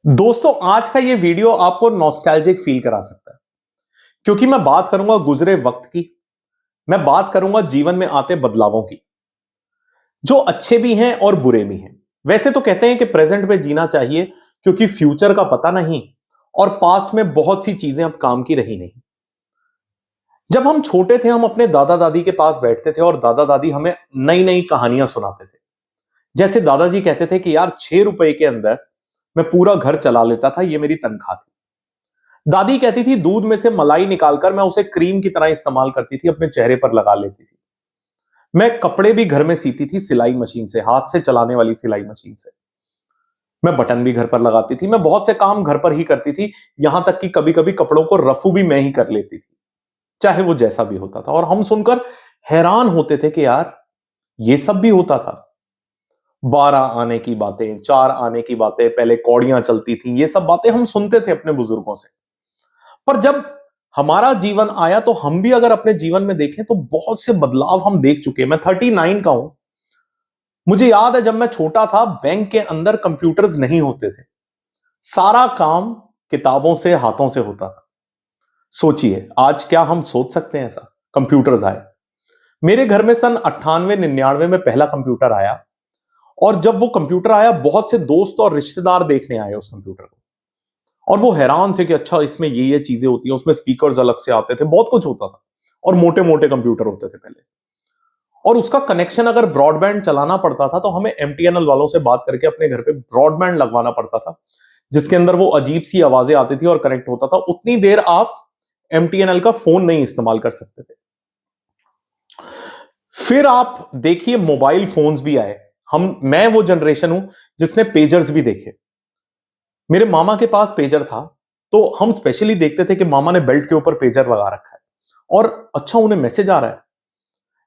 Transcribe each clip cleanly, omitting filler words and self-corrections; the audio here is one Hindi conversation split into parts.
दोस्तों, आज का ये वीडियो आपको नॉस्टैल्जिक फील करा सकता है क्योंकि मैं बात करूंगा गुजरे वक्त की। मैं बात करूंगा जीवन में आते बदलावों की, जो अच्छे भी हैं और बुरे भी हैं। वैसे तो कहते हैं कि प्रेजेंट में जीना चाहिए क्योंकि फ्यूचर का पता नहीं और पास्ट में बहुत सी चीजें अब काम की रही नहीं। जब हम छोटे थे, हम अपने दादा दादी के पास बैठते थे और दादा दादी हमें नई नई कहानियां सुनाते थे। जैसे दादाजी कहते थे कि यार, 6 रुपए के अंदर मैं पूरा घर चला लेता था, ये मेरी तनख्वाह थी। दादी कहती थी दूध में से मलाई निकालकर मैं उसे क्रीम की तरह इस्तेमाल करती थी, अपने चेहरे पर लगा लेती थी। मैं कपड़े भी घर में सीती थी, सिलाई मशीन से, हाथ से चलाने वाली सिलाई मशीन से। मैं बटन भी घर पर लगाती थी। मैं बहुत से काम घर पर ही करती थी, यहां तक कि कभी कभी कपड़ों को रफू भी मैं ही कर लेती थी, चाहे वो जैसा भी होता था। और हम सुनकर हैरान होते थे कि यार, ये सब भी होता था। 12 आने की बातें, 4 आने की बातें, पहले कौड़ियां चलती थी, ये सब बातें हम सुनते थे अपने बुजुर्गों से। पर जब हमारा जीवन आया तो हम भी अगर अपने जीवन में देखें तो बहुत से बदलाव हम देख चुके हैं। मैं 39 का हूं। मुझे याद है जब मैं छोटा था, बैंक के अंदर कंप्यूटर्स नहीं होते थे। सारा काम किताबों से, हाथों से होता था। सोचिए, आज क्या हम सोच सकते हैं ऐसा? कंप्यूटर्स आए। मेरे घर में सन 98-99 में पहला कंप्यूटर आया। और जब वो कंप्यूटर आया, बहुत से दोस्त और रिश्तेदार देखने आए उस कंप्यूटर को। और वो हैरान थे कि अच्छा, इसमें ये चीजें होती हैं, उसमें स्पीकर्स अलग से आते थे, बहुत कुछ होता था। और मोटे मोटे कंप्यूटर होते थे पहले। और उसका कनेक्शन अगर ब्रॉडबैंड चलाना पड़ता था तो हमें एमटीएनएल वालों से बात करके अपने घर पे ब्रॉडबैंड लगवाना पड़ता था, जिसके अंदर वो अजीब सी आवाजें आती थी और कनेक्ट होता था। उतनी देर आप एमटीएनएल का फोन नहीं इस्तेमाल कर सकते थे। फिर आप देखिए, मोबाइल फोन्स भी आए। मैं वो जनरेशन हूं जिसने पेजर्स भी देखे। मेरे मामा के पास पेजर था, तो हम स्पेशली देखते थे कि मामा ने बेल्ट के ऊपर पेजर लगा रखा है और अच्छा, उन्हें मैसेज आ रहा है।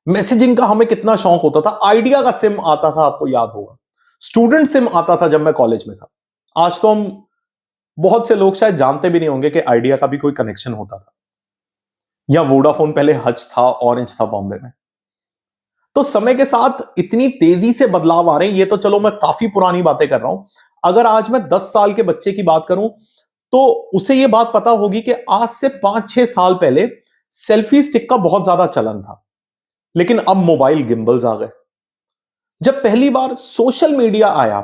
मैसेजिंग का हमें कितना शौक होता था। आइडिया का सिम आता था, आपको याद होगा। स्टूडेंट सिम आता था जब मैं कॉलेज में था। आज तो हम बहुत से लोग शायद जानते भी नहीं होंगे कि आइडिया का भी कोई कनेक्शन होता था। या वोडाफोन पहले हच था, ऑरेंज था बॉम्बे में। तो समय के साथ इतनी तेजी से बदलाव आ रहे हैं। ये तो चलो मैं काफी पुरानी बातें कर रहा हूं। अगर आज मैं 10 साल के बच्चे की बात करूं तो उसे यह बात पता होगी कि आज से 5-6 साल पहले सेल्फी स्टिक का बहुत ज्यादा चलन था, लेकिन अब मोबाइल गिम्बल्स आ गए। जब पहली बार सोशल मीडिया आया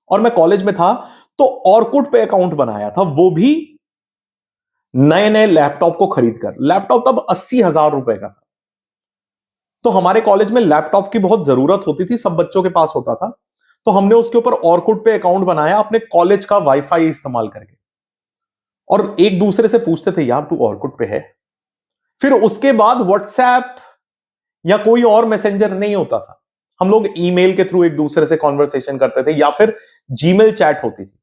और मैं कॉलेज में था, तो ऑर्कुट पे अकाउंट बनाया था, वो भी नए नए लैपटॉप को खरीदकर। लैपटॉप तब 80,000 रुपए का था। तो हमारे कॉलेज में लैपटॉप की बहुत जरूरत होती थी, सब बच्चों के पास होता था। तो हमने उसके ऊपर ऑर्कुट पे अकाउंट बनाया अपने कॉलेज का वाईफाई इस्तेमाल करके। और एक दूसरे से पूछते थे, यार तू ऑर्कुट पे है? फिर उसके बाद व्हाट्सएप या कोई और मैसेंजर नहीं होता था। हम लोग ईमेल के थ्रू एक दूसरे से कॉन्वर्सेशन करते थे, या फिर जीमेल चैट होती थी।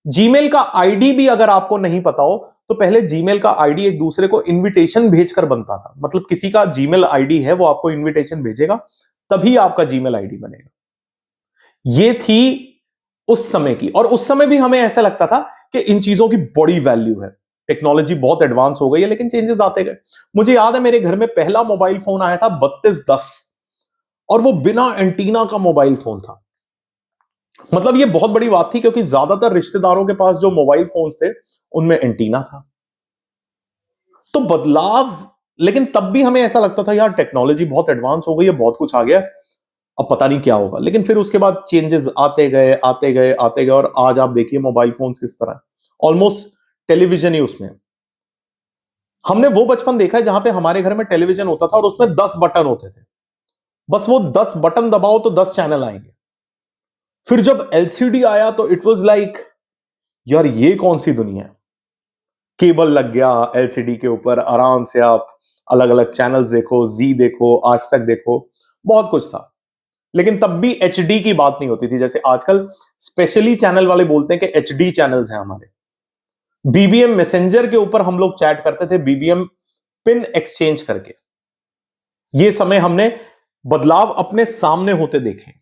जीमेल का आईडी भी अगर आपको नहीं पता हो, तो पहले जीमेल का आईडी एक दूसरे को इनविटेशन भेजकर बनता था। मतलब किसी का जीमेल आईडी है, वो आपको इनविटेशन भेजेगा, तभी आपका जीमेल आईडी बनेगा। ये थी उस समय की। और उस समय भी हमें ऐसा लगता था कि इन चीजों की बड़ी वैल्यू है, टेक्नोलॉजी बहुत एडवांस हो गई है, लेकिन चेंजेस आते गए। मुझे याद है मेरे घर में पहला मोबाइल फोन आया था 3210, और वो बिना एंटीना का मोबाइल फोन था। मतलब ये बहुत बड़ी बात थी क्योंकि ज्यादातर रिश्तेदारों के पास जो मोबाइल फोन्स थे, उनमें एंटीना था। तो बदलाव, लेकिन तब भी हमें ऐसा लगता था यार, टेक्नोलॉजी बहुत एडवांस हो गई है, बहुत कुछ आ गया, अब पता नहीं क्या होगा। लेकिन फिर उसके बाद चेंजेस आते गए आते गए आते गए, और आज आप देखिए मोबाइल फोन्स किस तरह, ऑलमोस्ट टेलीविजन ही उसमें। हमने वो बचपन देखा है जहां पे हमारे घर में टेलीविजन होता था और उसमें 10 बटन होते थे। बस वो 10 बटन दबाओ तो 10 चैनल आएंगे। फिर जब एलसीडी आया तो इट वाज लाइक, यार ये कौन सी दुनिया है। केबल लग गया एलसीडी के ऊपर, आराम से आप अलग अलग चैनल्स देखो, जी देखो, आज तक देखो, बहुत कुछ था। लेकिन तब भी एचडी की बात नहीं होती थी, जैसे आजकल स्पेशली चैनल वाले बोलते हैं कि एचडी चैनल्स हैं हमारे। बीबीएम मैसेंजर के ऊपर हम लोग चैट करते थे, बीबीएम पिन एक्सचेंज करके। ये समय हमने बदलाव अपने सामने होते देखे।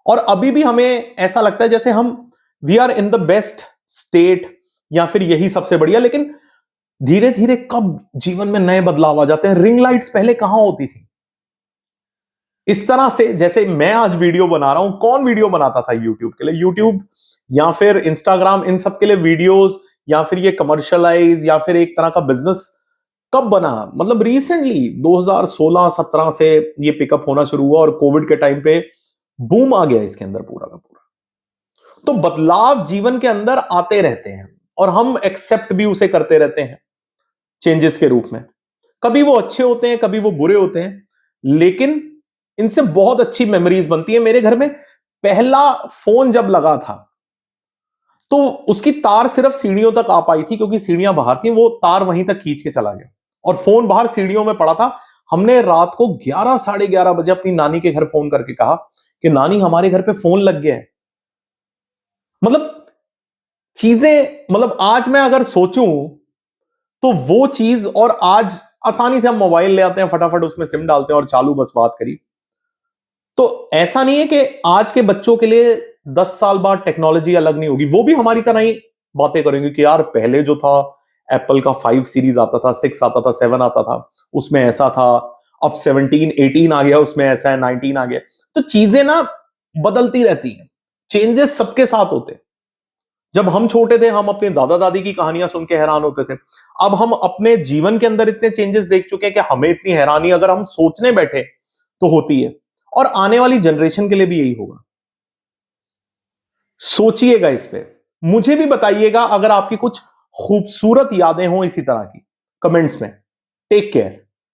और अभी भी हमें ऐसा लगता है जैसे हम we are in the best state, या फिर यही सबसे बढ़िया। लेकिन धीरे धीरे कब जीवन में नए बदलाव आ जाते हैं। रिंग लाइट्स पहले कहां होती थी? इस तरह से जैसे मैं आज वीडियो बना रहा हूं, कौन वीडियो बनाता था यूट्यूब के लिए? यूट्यूब या फिर इंस्टाग्राम, इन सब के लिए वीडियोस, या फिर ये कमर्शियलाइज या फिर एक तरह का बिजनेस कब बना? मतलब रिसेंटली 2016-17 से ये पिकअप होना शुरू हुआ और कोविड के टाइम पे बूम आ गया इसके अंदर पूरा का पूरा। तो बदलाव जीवन के अंदर आते रहते हैं और हम एक्सेप्ट भी उसे करते रहते हैं चेंजेस के रूप में। कभी वो अच्छे होते हैं, कभी वो बुरे होते हैं, लेकिन इनसे बहुत अच्छी मेमोरीज बनती है। मेरे घर में पहला फोन जब लगा था तो उसकी तार सिर्फ सीढ़ियों तक आ पाई थी, क्योंकि सीढ़ियां बाहर थी, वो तार वहीं तक खींच के चला गया और फोन बाहर सीढ़ियों में पड़ा था। हमने रात को 11 साढ़े 11 बजे अपनी नानी के घर फोन करके कहा कि नानी, हमारे घर पे फोन लग गया है। मतलब चीजें, मतलब आज मैं अगर सोचूं तो वो चीज और आज आसानी से हम मोबाइल ले आते हैं, फटाफट उसमें सिम डालते हैं और चालू, बस बात करी। तो ऐसा नहीं है कि आज के बच्चों के लिए 10 साल बाद टेक्नोलॉजी अलग नहीं होगी, वो भी हमारी तरह ही बातें करेंगे कि यार पहले जो था एप्पल का 5 सीरीज आता था, 6 आता था, 7 आता था, उसमें ऐसा था, अब 17 18 आ गया, उसमें ऐसा है, 19 आ गया। तो चीजें ना बदलती रहती हैं, चेंजेस सबके साथ होते हैं। जब हम छोटे थे, हम अपने दादा दादी की कहानियां सुन के हैरान होते थे। अब हम अपने जीवन के अंदर इतने चेंजेस देख चुके हैं कि हमें इतनी हैरानी अगर हम सोचने बैठे तो होती है, और आने वाली जनरेशन के लिए भी यही होगा। सोचिएगा इस पे, मुझे भी बताइएगा अगर आपकी कुछ खूबसूरत यादें हो इसी तरह की, कमेंट्स में। Take care.